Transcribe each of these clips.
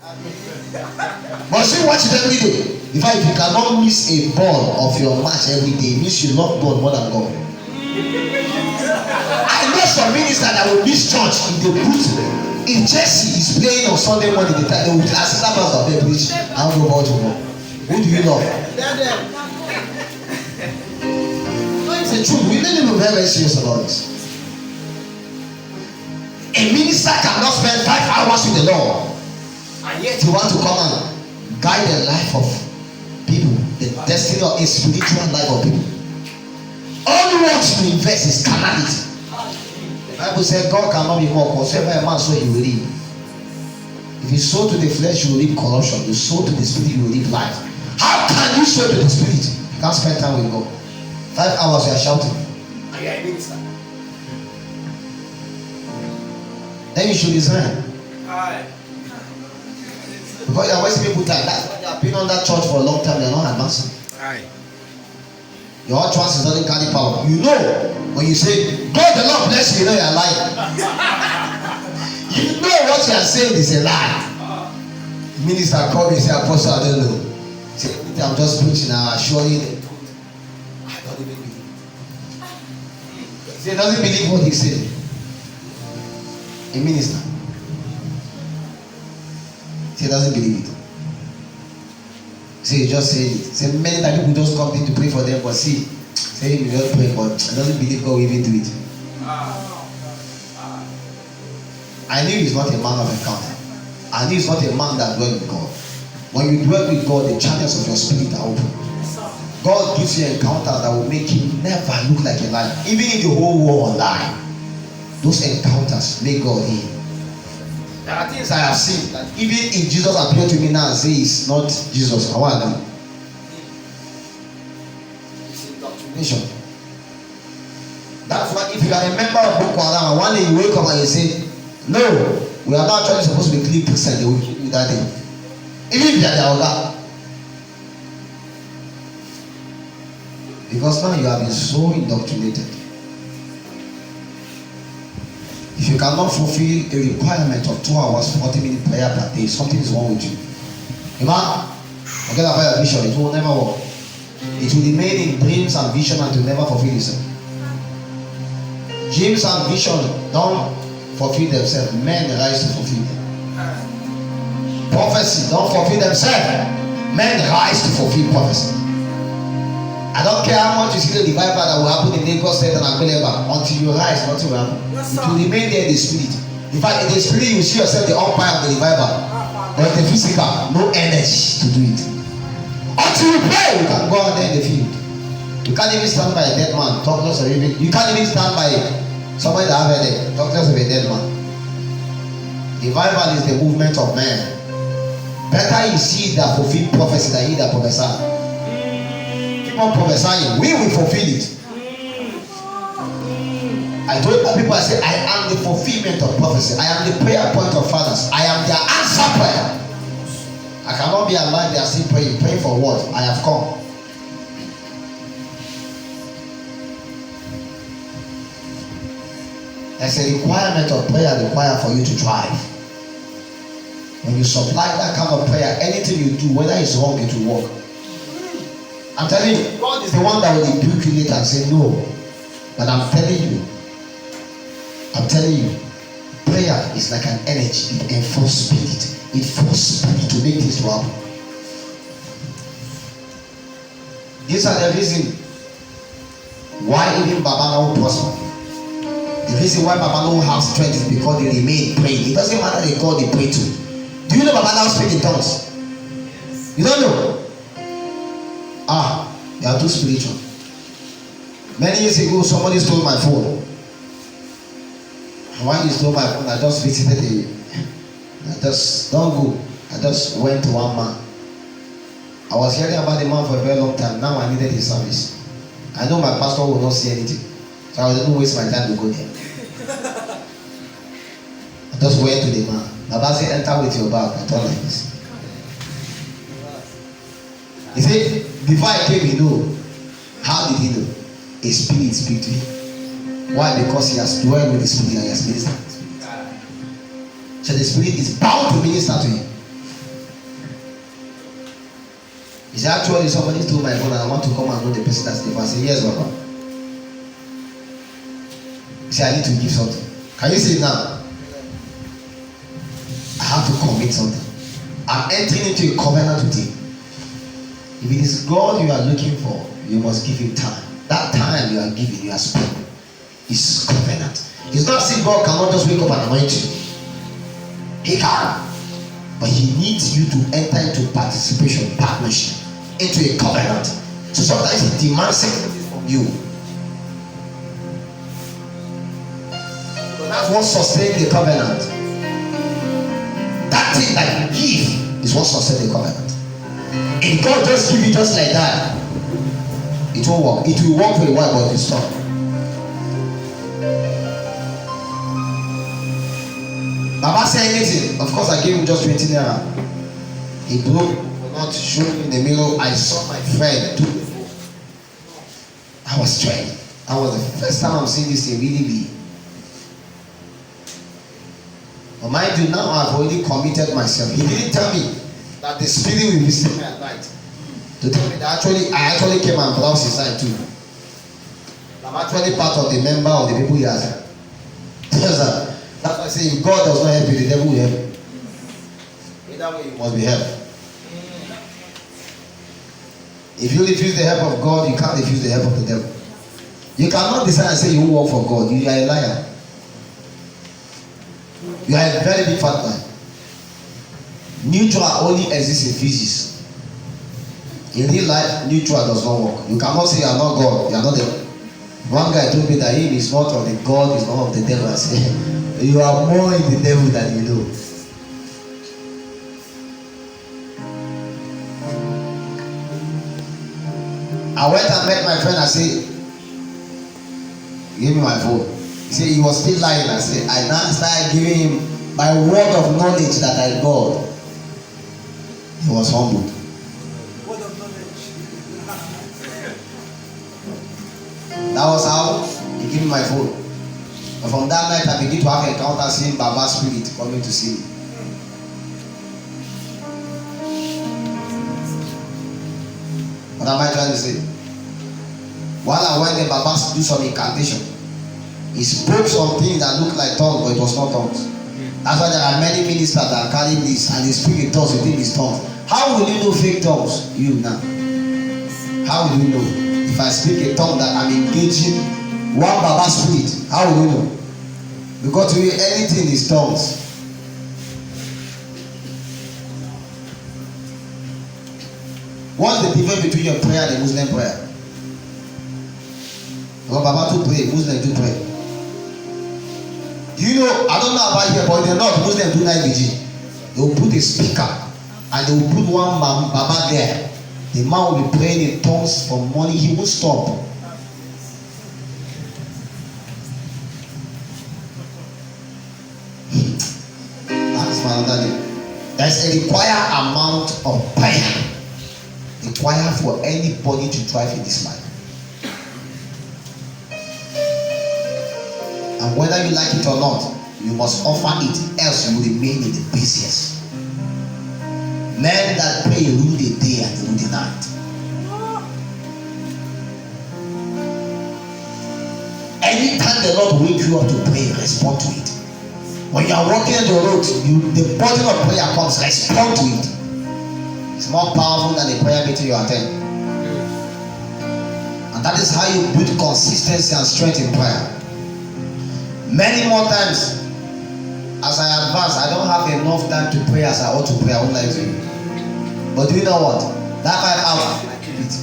But you watch it every day. In fact, if you cannot miss a ball of your match every day, it means you love God more than God. I know some ministers that will miss church if they put, if Chelsea is playing on Sunday morning, they will assistant pastor of preach. I don't know about you. Who do you love? No, it's the truth. We need to be very, very serious about this. A minister cannot spend 5 hours with the Lord, and yet he wants to come and guide the life of people, the destiny of a spiritual life of people. All he wants to invest is carnality. The Bible said God cannot be more. Whatsoever a man sow, he will reap. If you sow to the flesh, you will reap corruption. You sow to the spirit, you will reap life. How can you sow to the spirit? You can't spend time with God. 5 hours you are shouting, and you are a minister. Then you should resign. Because you are wasting people time. That's why they have been on that church for a long time. They are not advancing. Your utterance doesn't carry power. You know when you say, God the Lord bless you, you know you are lying. You know what you are saying is a lie. Minister called me and said, Apostle, I don't know. Say, I'm just preaching now, surely. I don't even believe. He doesn't believe what he said. A minister. He doesn't believe it. He just said it. Say many times people just come in to pray for them, but see, say you just pray, but I doesn't believe God will even do it. I knew he's not a man of encounter. I knew he's not a man that dwells with God. When you dwell with God, the channels of your spirit are open. God gives you an encounter that will make you never look like a liar. Even if the whole world lie, those encounters make God in. There are things I have seen that even if Jesus appeared to me now and say it's not Jesus, I want to know. It's indoctrination. That's why if you are a member of Boko Haram, one day you wake up and you say, no, we are not actually supposed to be clean Christian, they will kill you that day. Even if you are the older. Because now you have been so indoctrinated. If you cannot fulfill a requirement of 2 hours, 40-minute prayer per day, something is wrong with you. Amen? Forget about your vision, it will never work. It will remain in dreams and vision and will never fulfill itself. Dreams and vision don't fulfill themselves, men rise to fulfill them. Prophecy don't fulfill themselves, men rise to fulfill prophecy. I don't care how much you see the revival that will happen in Lagos State and Akweleba. Until you rise, nothing will happen. Yes, it will remain there in the spirit. In fact, in the spirit, you see yourself the umpire of the revival. But in the physical, no energy to do it. Until you pray, you can go out there in the field. You can't even stand by a dead man. Talk less of even. You can't even stand by somebody that have a headache. Talk less of a dead man. Revival is the movement of man. Better you see that fulfill prophecy than he that prophesy. Prophesying, we will fulfill it. I told people, I said, I am the fulfillment of prophecy. I am the prayer point of fathers. I am their answer prayer. I cannot be alive, they are still praying. Praying for what? I have come. There's a requirement of prayer required for you to thrive. When you supply that kind of prayer, anything you do, whether it's wrong, it will work. I'm telling you, God is the one that will rebuke you later and say no. But I'm telling you, prayer is like an energy. It enforces spirit. It forces spirit to make things to happen. These are the reason why even Babalawo prosper. The reason why Babalawo have strength is because they remain praying. It doesn't matter the God they pray to. Do you know Babalawo speak in tongues? You don't know? You are too spiritual. Many years ago, somebody stole my phone. And when he stole my phone, I just visited I just went to one man. I was hearing about the man for a very long time. Now I needed his service. I know my pastor will not see anything, so I didn't waste my time to go there. I just went to the man. Baba said, enter with your bag. I thought like this. He said, before I came, he knew. How did he know? A spirit speak to him. Why? Because he has dwelled with the spirit and he has ministered. So the spirit is bound to minister to him. He said, actually, somebody stole my phone and I want to come and know the person that's the phone. I said, yes, Papa. He said, I need to give something. Can you see it now? I have to commit something. I'm entering into a covenant with him. If it is God you are looking for, you must give him time. That time you are giving, you are spending. It's covenant. It's not saying God cannot just wake up and anoint you. He can. But he needs you to enter into participation, partnership, into a covenant. So sometimes he demands it from you. But that's what sustains the covenant. That thing that you give is what sustains the covenant. If God just give you just like that, it won't work. It will work for a while, but it will stop. Baba said anything. Of course, I gave him just 20 naira. He broke, not showing me in the mirror. I saw my friend do it. I was trying. That was the first time I'm seeing this thing really be. But mind you, now I've already committed myself. He didn't tell me that the spirit will visit me at night. To tell me that I actually came and browsed his side too. I'm actually part of the member of the people he has. That's why I say if God does not help you, the devil will help you. Either way, you must be helped. If you refuse the help of God, you can't refuse the help of the devil. You cannot decide and say you won't work for God. You are a liar. You are a very big fat man. Neutral only exists in physics. In real life, neutral does not work. You cannot say you are not God. You are not the. One guy told me that he is not of the God, is not of the devil. I said, you are more in the devil than you know. I went and met my friend. I said, give me my phone. He said he was still lying. I said, I now started giving him my word of knowledge that I got. He was humbled. Word of knowledge. That was how he gave me my phone. And from that night, I began to have encounters seeing Baba's spirit coming to see me. What am I trying to say? While I went there, Baba do some incantation. He spoke some things that looked like tongues, but it was not tongues. That's why there are many ministers that are carrying this and they speak in tongues within these tongues. How will you know fake tongues? You now. How will you know? If I speak a tongue that I'm engaging one Baba spirit, how will you know? Because to you, anything is tongues. What's the difference between your prayer and a Muslim prayer? Well, Baba to pray, Muslim to pray. You know, I don't know about here, but they're not Muslim do night vigil. They will put a speaker and they will put one man, Baba there. The man will be praying in tongues for money. He won't stop. That's my other name. There's a required amount of prayer required for anybody to thrive in this life. And whether you like it or not, you must offer it, else you will remain in the business. Men that pray rule the day and rule the night. Anytime the Lord wake you up to pray, respond to it. When you are walking on the road, the burden of prayer comes, respond to it. It's more powerful than the prayer meeting you attend. And that is how you build consistency and strength in prayer. Many more times, as I advance, I don't have enough time to pray as I ought to pray. I won't lie to you. But do you know what? That 5 hours, I keep it.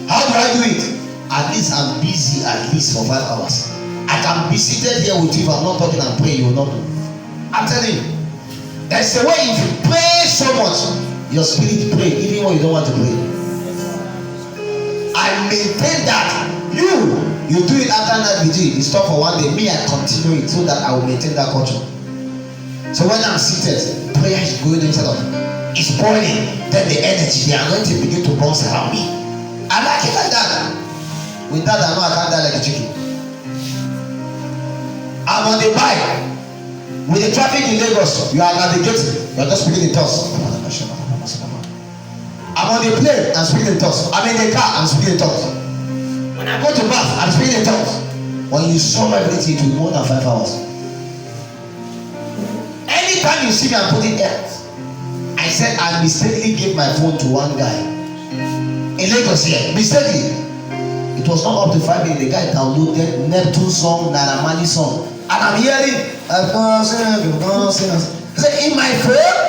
How do I do it? At least I'm busy at least for 5 hours. I can be seated here with you if I'm not talking and praying, you will not do. I'm telling you. There's a way if you pray so much, your spirit pray even when you don't want to pray. I maintain that. You do it after night vigil. You stop for one day. Me, I continue it so that I will maintain that culture. So when I'm seated, prayer is going inside of me. It's boiling. Then the energy, the anointing begin to bounce around me. I like it like that. With that, I know I can't die like a chicken. I'm on the bike. With the traffic in Lagos, you are navigating. You are just speaking in tongues. I'm on the plane, I'm speaking in tongues. I'm in the car, I'm speaking in tongues. When I go to bath, I'm speaking in tongues. When you sum everything, it will be more than 5 hours. Anytime you see me, I'm putting earth. I said I mistakenly gave my phone to one guy in Lagos here. Mistakenly. It was not up to 5 minutes. The guy downloaded Neptune song, Naramani song, and I'm hearing. He said, in my phone?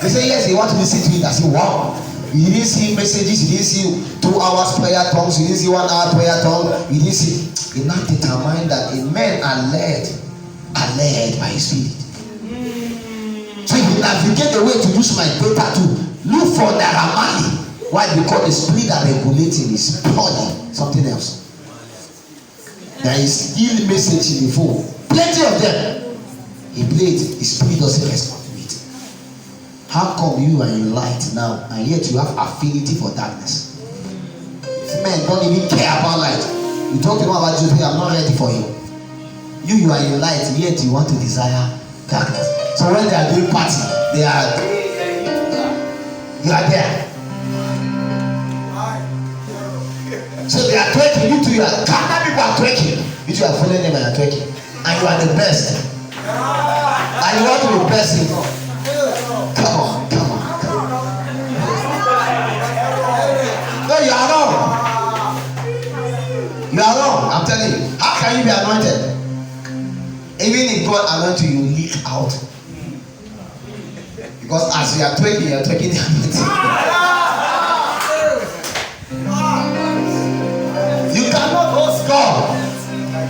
He said, yes, he want to listen to it. I said, wow. You didn't see messages, you didn't see 2 hours prayer tongues, you didn't see 1 hour prayer tongue, you didn't see. He now determined that men are led by his spirit. So he navigate the way to use my data to look for Naramani. Why? Because the spirit that regulating is purely something else. There is ill message in the phone. Plenty of them. He played, his spirit doesn't respond to it. How come you are in light now and yet you have affinity for darkness? Men don't even care about light. You talk to them about Jesus, I'm not ready for you. You are in light, yet you want to desire darkness. So when they are doing party, you are there. So they are twerking, you too, you are Ghana people are twerking. You two are following them and are twerking. And you are the best. And you want to be best in. Come on. No, you are wrong. You are wrong, I'm telling you. How can you be anointed? Even if God anoints you, you leak out. Because as you are twerking the anointing. You cannot host God.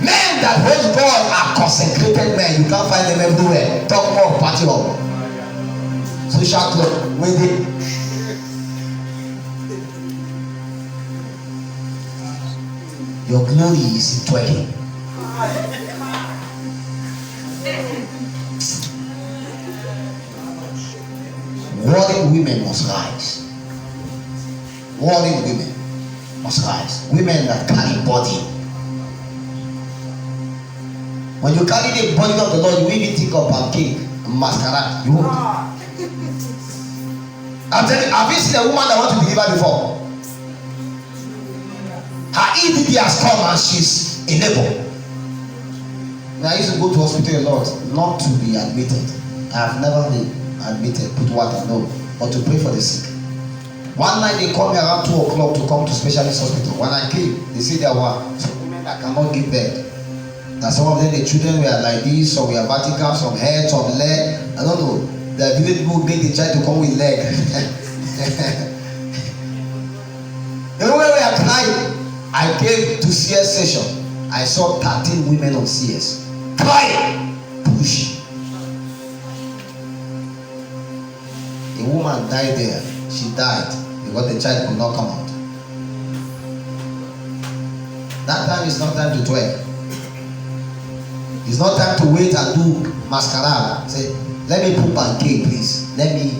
Men that host God are consecrated men. You can't find them everywhere. Talk more, party up. Social club, wedding. Your glory is in twerking. Warring women must rise. Warring women must rise. Women that carry body. When you carry the body of the Lord, you even think of pancake, masquerade. You won't. I'm telling you, have you seen a woman that wants to deliver before? Her EDD has come and she's in labor. Now I used to go to hospital a lot, not to be admitted. I have never been admitted, put water, no, but to pray for the sick. One night they called me around 2 o'clock to come to specialist hospital. When I came, they said there were some women that cannot give birth. That some of them, the children were like this, some were vertical, some head, some leg. I don't know. The village people made the child to come with leg. The way we are crying, I came to CS session. I saw 13 women on CS crying, push. A woman died there. She died because the child could not come out. That time is not time to twerk. It's not time to wait and do masquerade. Say, let me put pancake, please. Let me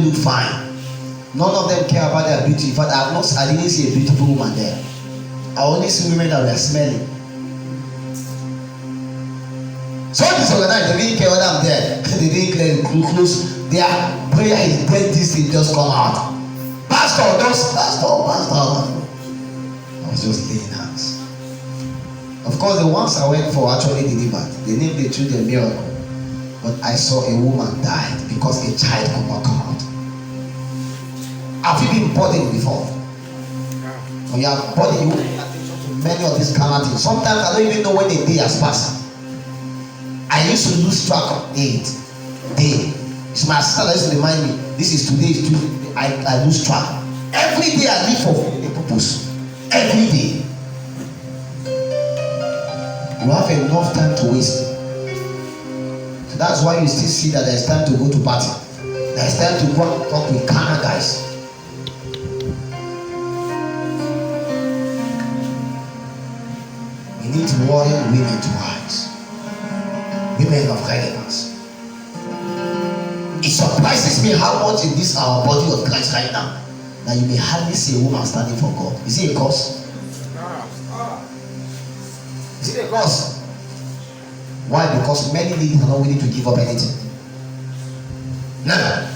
look fine. None of them care about their beauty. In fact, I didn't see a beautiful woman there. I only see women that were smelling. So disorganized, they didn't care whether I'm there. They didn't clear the clothes. Their prayer is dead, this thing just come out. Pastor. I was just laying hands. Of course, the ones I went for actually delivered. They named the children Miracle. But I saw a woman died because a child could not come out. Have you been burdened before? When you are burdened, you pay attention to many of these kind of things. Sometimes I don't even know when a day has passed. I used to lose track of day. It's my sister that used to remind me, this is today, it's Tuesday. I lose track. Every day I live for a purpose. Every day. You have enough time to waste. So that's why you still see that there's time to go to party. There's time to go and talk with Ghana guys. We need warrior women to rise. Women of relevance. It surprises me how much in this our body of Christ right now that you may hardly see a woman standing for God. Is it a cause? Is it a cause? Why? Because many ladies are not willing to give up anything. Never.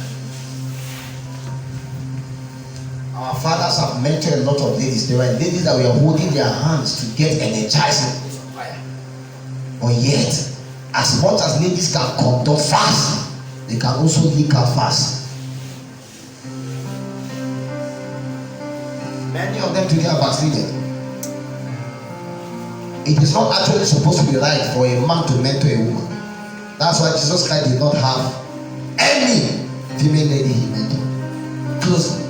Our fathers have mentored a lot of ladies. There were ladies that were holding their hands to get energized. But yet, as much as ladies can conduct fast, they can also leak out fast. Many of them today are backslidden. It is not actually supposed to be right for a man to mentor a woman. That's why Jesus Christ did not have any female lady he mentored closely.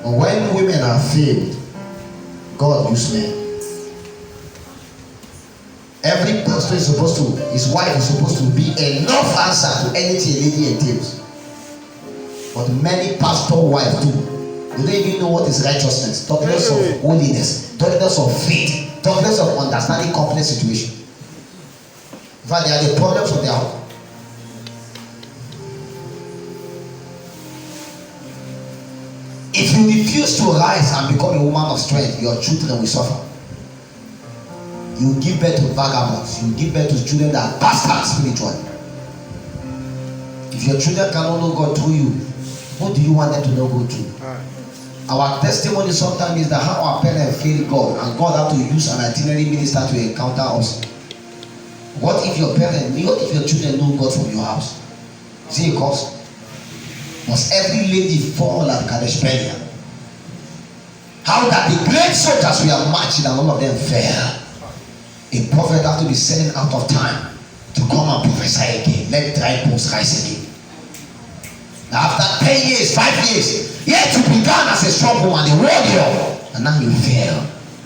But when women are failed, God used men. Every pastor is supposed to, his wife is supposed to be enough answer to anything a lady entails. But many pastor wives do. They don't even know what is righteousness, darkness of holiness, darkness of faith, darkness of understanding complex situation. In fact, they are the problems of their home. If you refuse to rise and become a woman of strength, your children will suffer. You give birth to vagabonds. You give birth to children that are bastards spiritually. If your children cannot know God through you, what do you want them to know God through? Our testimony sometimes is that how our parents failed God and God had to use an itinerary minister to encounter us. What if your children know God from your house? See a cause? Must every lady fall at Kadesh Barnea? How that the great soldiers we are marching and all of them fell. A prophet has to be sent out of time to come and prophesy again. Let dry bones rise again. Now after 10 years, 5 years, yet you began as a strong woman, a warrior, and now you fail,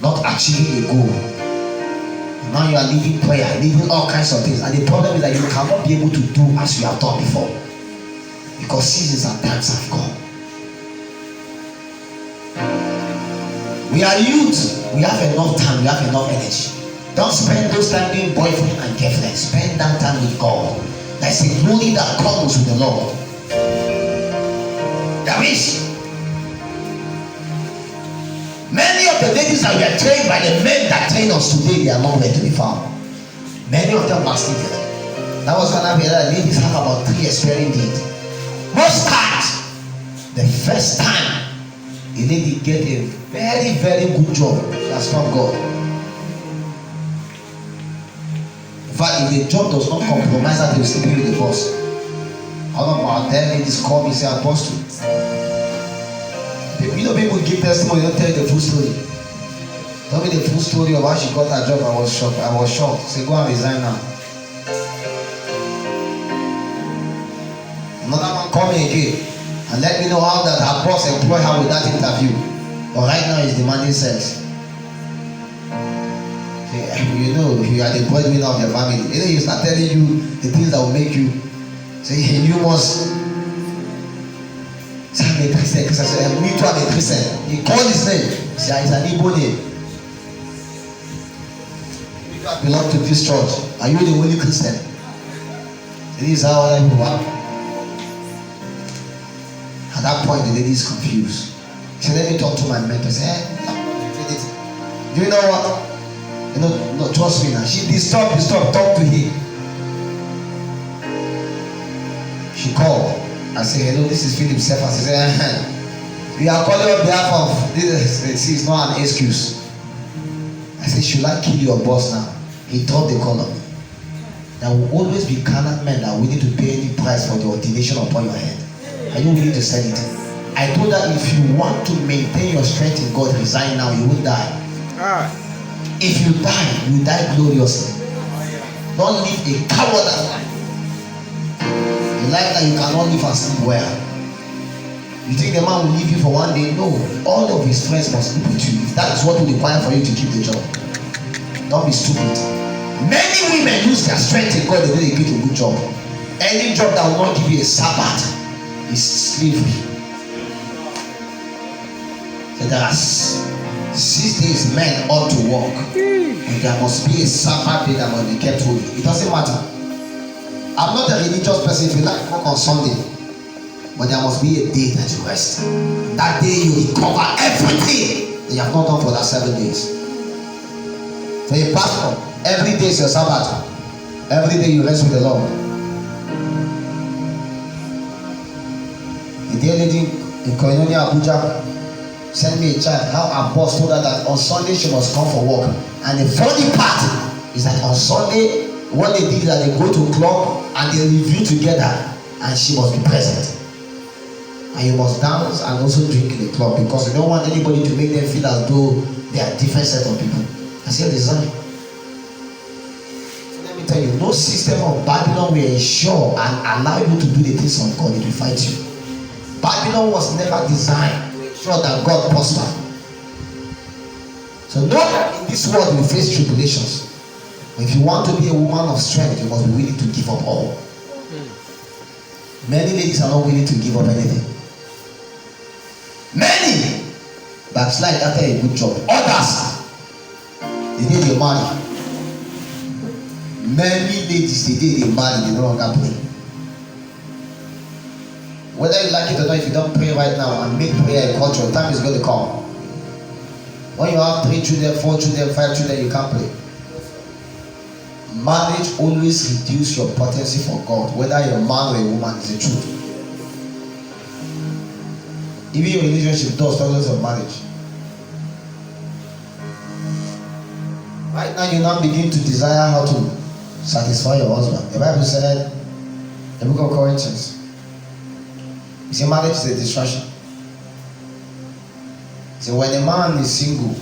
not achieving a goal. And now you are leaving prayer, leaving all kinds of things, and the problem is that you cannot be able to do as you have done before, because seasons and times have gone. We are youth, we have enough time, we have enough energy. Don't spend those time being boyfriend and girlfriend. Spend that time with God. There's a glory that comes with the Lord. There is. Many of the ladies that were trained by the men that train us today, they are nowhere to be found. Many of them backslided. That was when I realized ladies have about 3 experience dates. Most times, the first time a lady get a very, very good job, that's from God. In fact, if the job does not compromise that, they will still be with the boss. All of our dead ladies call me and say, Apostle. You know, people give testimony, don't tell you the full story. Tell me the full story of how she got her job. I was shocked. Say, go and resign now. Another one call me again and let me know how that her boss employed her with that interview. But right now he's demanding sex. You know, you are the breadwinner of your family. You know, he start telling you the things that will make you say, you must say, I'm a Christian. I said, me too, I'm a Christian. He called his name. He said, it's an Igbo name. You don't belong to this church. Are you the only Christian? This is how other people are. At that point, the lady is confused. She said, let me talk to my mentor. I said, do you know what? You know, no, trust me now. She stop, talk to him. She called. I said, hello, this is Philip Cephas. She said, we are calling on behalf of this. It's not an excuse. I said, should I kill your boss now? He dropped the call on me. There will always be carnal men that are willing to pay any price for the ordination upon your head. Are you willing to sell it? I told her, if you want to maintain your strength in God, resign now, you will die. If you die gloriously. Don't live a cowardly life. A life that you cannot live and sleep well. You think the man will leave you for one day? No. All of his friends must sleep with you. If that is what will require for you to keep the job. Don't be stupid. Many women lose their strength in God the day they get a good job. Any job that will not give you a Sabbath is slavery. So there are 6 days men ought to work, and there must be a Sabbath day that must be kept holy. It doesn't matter. I'm not a religious person. If you like work on Sunday, but there must be a day that you rest. That day you recover everything that you have not done for that 7 days. So a pastor Every day is your Sabbath. Every day you rest with the Lord. The dear lady in Koinonia Abuja sent me a chat how our boss told her that on Sunday she must come for work. And the funny part is that on Sunday, what they did is that they go to a club and they review together, and she must be present. And you must dance and also drink in the club because you don't want anybody to make them feel as though they are different set of people. I said design. So let me tell you, no system of Babylon will ensure and allow you to do the things of God. It will fight you. Babylon was never designed to ensure that God prosper. So know that in this world we face tribulations. If you want to be a woman of strength, you must be willing to give up all. Many ladies are not willing to give up anything. Many backslide after a good job. Others, the day they marry. Many ladies, the day they marry, they no longer pray. Whether you like it or not, if you don't pray right now and make prayer a culture, time is going to come. When you have 3 children, 4 children, 5 children, you can't pray. Marriage always reduces your potency for God, whether you're a man or a woman, is the truth. Even your relationship does thousands of marriage. Right now, you now begin to desire how to satisfy your husband. The Bible said, the book of Corinthians, you see, marriage is a distraction. So when a man is single,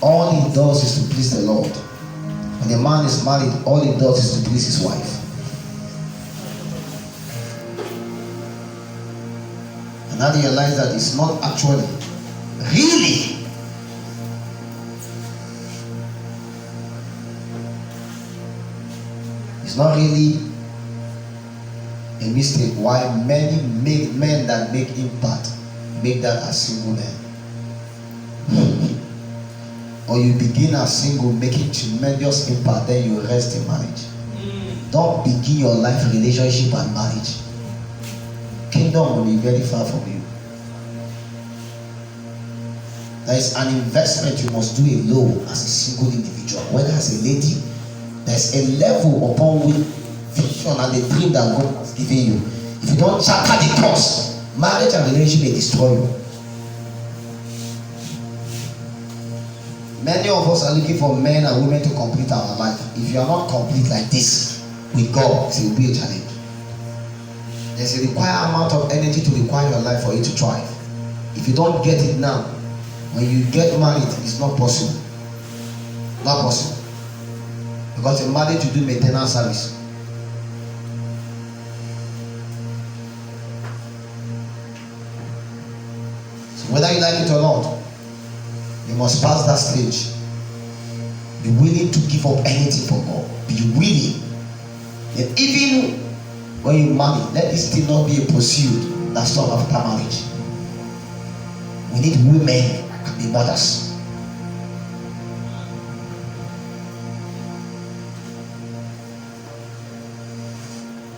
all he does is to please the Lord. When a man is married, all he does is to please his wife. And now they realize that it's not actually, really, it's not really a mistake. Why many men that make impact make that as single men. Or you begin as single, making tremendous impact, then you rest in marriage. Don't begin your life relationship and marriage. Kingdom will be very far from you. There is an investment you must do alone as a single individual. Whether as a lady, there's a level upon which vision and the dream that God has given you. If you don't charter the course, marriage and relationship may destroy you. Many of us are looking for men and women to complete our life. If you are not complete like this with God, it will be a challenge. There's a required amount of energy to require your life for you to thrive. If you don't get it now, when you get married, it's not possible. Not possible. Because in marriage you do maintenance service. So whether you like it or not, you must pass that stage. Be willing to give up anything for God. Be willing. And even when you marry, let this thing not be a pursuit that stops after marriage. We need women that can be mothers.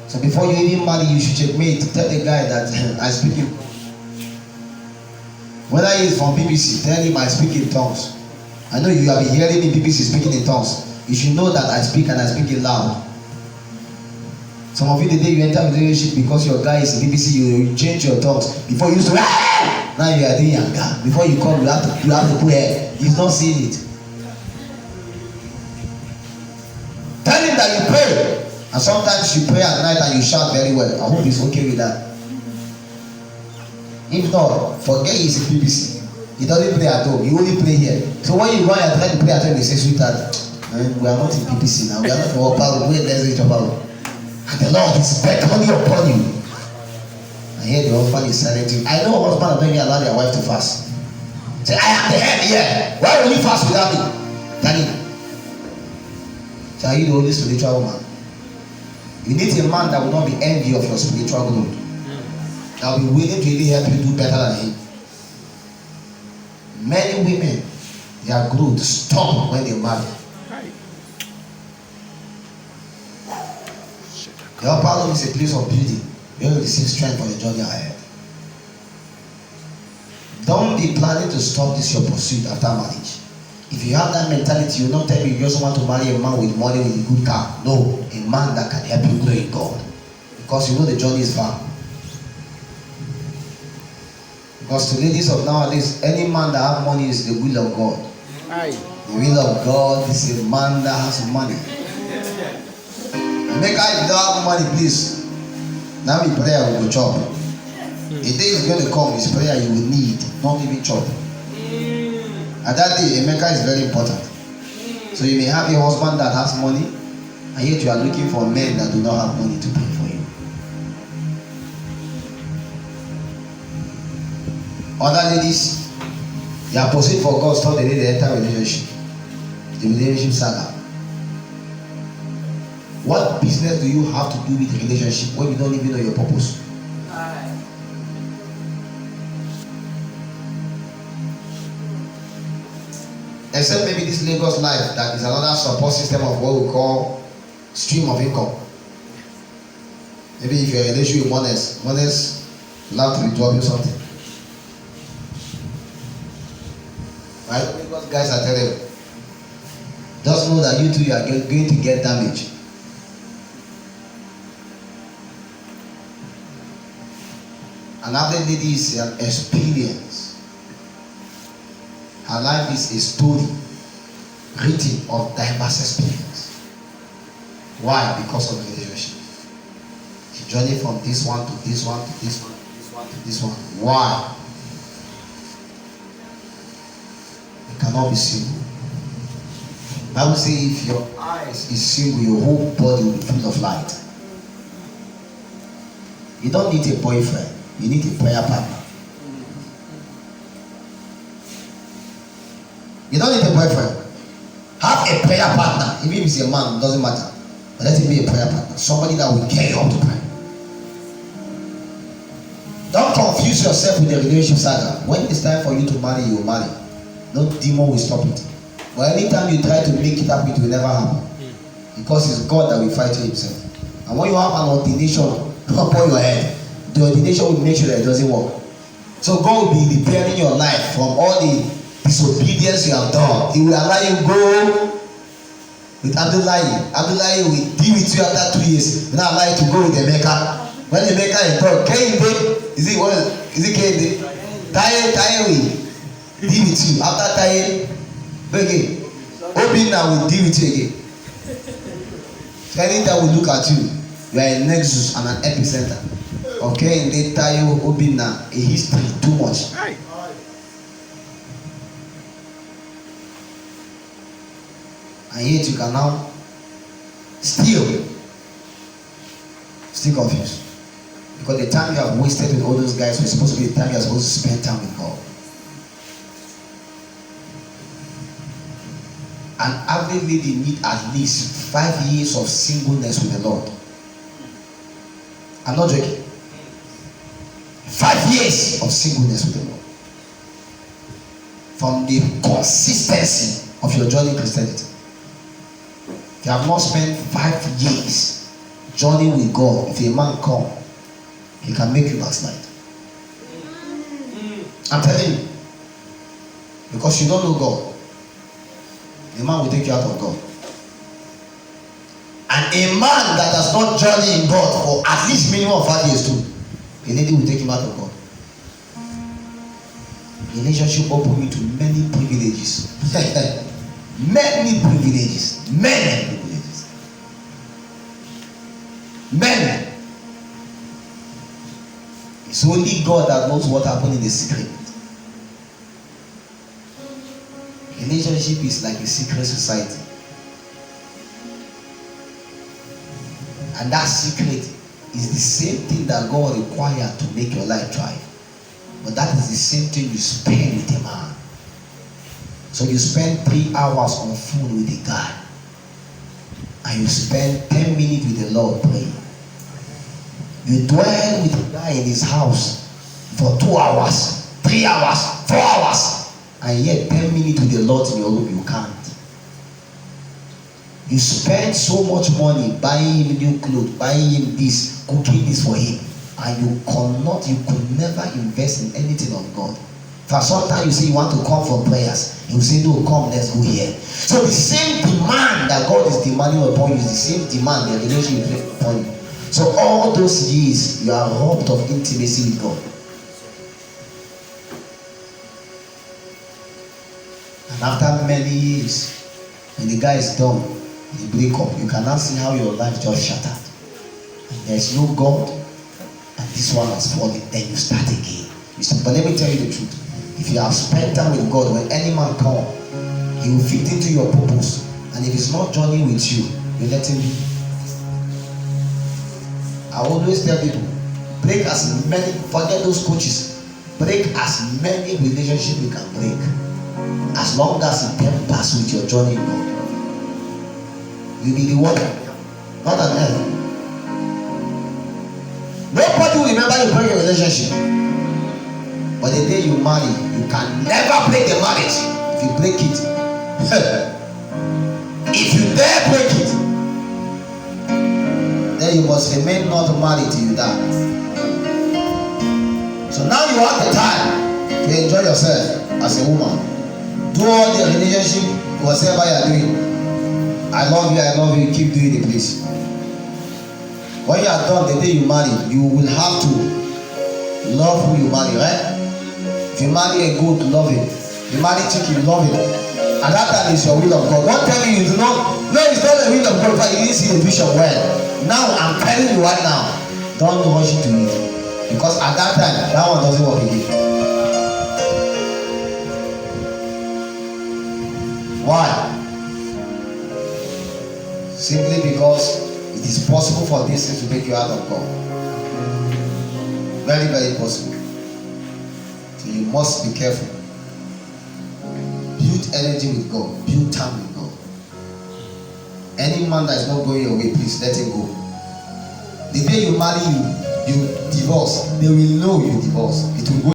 So before you even marry, you should checkmate. Tell the guy that I speak in. Whether he is from BBC, tell him I speak in tongues. I know you have been hearing me BBC speaking in tongues. You should know that I speak and I speak it loud. Some of you, the day you enter a relationship because your guy is in BBC, you change your tongues. Before you used to, now you are doing younger. Before you come, you have to put hair. He's not seeing it. Tell him that you pray. And sometimes you pray at night and you shout very well. I hope he's okay with that. If not, forget he's in BBC. He doesn't play at home. He only play here. So when you run and try to play at home, you say, sweetheart, we are not in BBC now. We are not in our power. We are each other. And the Lord is beckoning upon you. And here the husband is silent. I know a husband don't even allow their wife to fast. Say, I am the head here. Why will you fast without me? Tell him. So are you the only spiritual woman? You need a man that will not be envy of your spiritual growth. That will be willing to really help you do better than him. Many women, their growth stop when they marry. The upper room is a place of beauty. You will receive strength for the journey ahead. Don't be planning to stop this your pursuit after marriage. If you have that mentality, you will not tell me you just want to marry a man with money, with a good car. No, a man that can help you grow in God. Because you know the journey is far. Because to ladies of nowadays, any man that has money is the will of God. Aye. The will of God is a man that has money. Make I don't have money, please. Now we prayer will go chop. A day is going to come, it's prayer you will need, not even chop. And that day, Emeka is very important. So you may have a husband that has money, and yet you are looking for men that do not have money to pay for you. Other ladies, they are pursuing for God, so they need to enter relationship. The relationship saga. What business do you have to do with the relationship when you don't even know your purpose? Except maybe this Lagos life that is another support system of what we call stream of income. Maybe if you're in a relationship with honest love to be job or something. Right? Because guys are terrible. Just know that you two are going to get damaged. Another lady is an experience. Her life is a story written of diverse experience. Why? Because of the relationship. She journeyed from this one to this one to this one to this one to this one. Why? You cannot be single. I would say if your eyes is single, your whole body will be full of light. You don't need a boyfriend. You need a prayer partner. You don't need a boyfriend. Have a prayer partner. Even if it's a man, it doesn't matter. But let him be a prayer partner. Somebody that will carry you up to pray. Don't confuse yourself with the relationship saga. When it's time for you to marry, you will marry. No demon will stop it. But anytime you try to make it happen, it will never happen. Because it's God that will fight you himself. And when you have an ordination upon your head, the ordination will make sure that it doesn't work. So God will be repairing your life from all the disobedience you have done. He will allow you go with Abdullahi. Abdullahi will deal with you after 2 years. He will not allow you to go with Emeka. When Emeka is done, Kehinde, is it Kehinde? Taye will deal with you. After Taye, again, Obinna will deal with you again. So anytime we look at you, you are a nexus and an epicenter. Okay, in the Taye, Obinna, a history too much. And yet you can now still confused. Because the time you have wasted with all those guys was supposed to be the time you are supposed to spend time with God. An average lady need at least 5 years of singleness with the Lord. I'm not joking. 5 years of singleness with the Lord. From the consistency of your journey in Christianity. If you have not spent 5 years journeying with God, if a man come, he can make you backslide. I'm telling you. Because you don't know God. The man will take you out of God. And a man that does not journey in God for at least minimum of 5 years too, a lady will take him out of God. Relationship open you to many privileges. Many privileges. Many privileges. Many. It's only God that knows what happened in the secret. Relationship is like a secret society. And that secret is the same thing that God requires to make your life thrive. But that is the same thing you spend with a man. So you spend 3 hours on phone with a guy. And you spend 10 minutes with the Lord praying. You dwell with a guy in his house for 2 hours, 3 hours, 4 hours. And yet 10 minutes with the Lord in your room, you can't. You spend so much money buying him new clothes, buying him this, cooking this for him. And you could never invest in anything of God. For sometimes you say you want to come for prayers, he will say, no, come, let's go here. So the same demand that God is demanding upon you is the same demand the relationship will place upon you. So all those years you are robbed of intimacy with God. And after many years, when the guy is done, you break up, you can now see how your life just shattered. And there is no God, and this one has fallen. Then you start again. But let me tell you the truth. If you have spent time with God, when any man come, he will fit into your purpose. And if he's not joining with you, you let him be. I always tell people, break as many, forget those coaches, break as many relationships you can break, as long as it tempers with your journey in God. You'll be the one, not an end. Nobody will remember you break your relationship. But the day you marry, you can never break the marriage if you break it. If you dare break it, then you must remain not married till you die. So now you have the time to enjoy yourself as a woman. Do all the relationship, whatever you are doing. I love you, keep doing it, please. When you are done, the day you marry, you will have to love who you marry, right? If you marry a goat, love him. If you marry chicken, love him. And that time is your will of God. Don't tell me you do not. No, it's not the will of God, but you didn't see the vision well. Now, I'm telling you right now, don't rush into it. Because at that time, that one doesn't work again. Why? Simply because it is possible for this thing to take you out of God. Very, very possible. So you must be careful. Build energy with God. Build time with God. Any man that is not going your way, please let him go. The day you marry, you divorce, they will know you divorce. It will go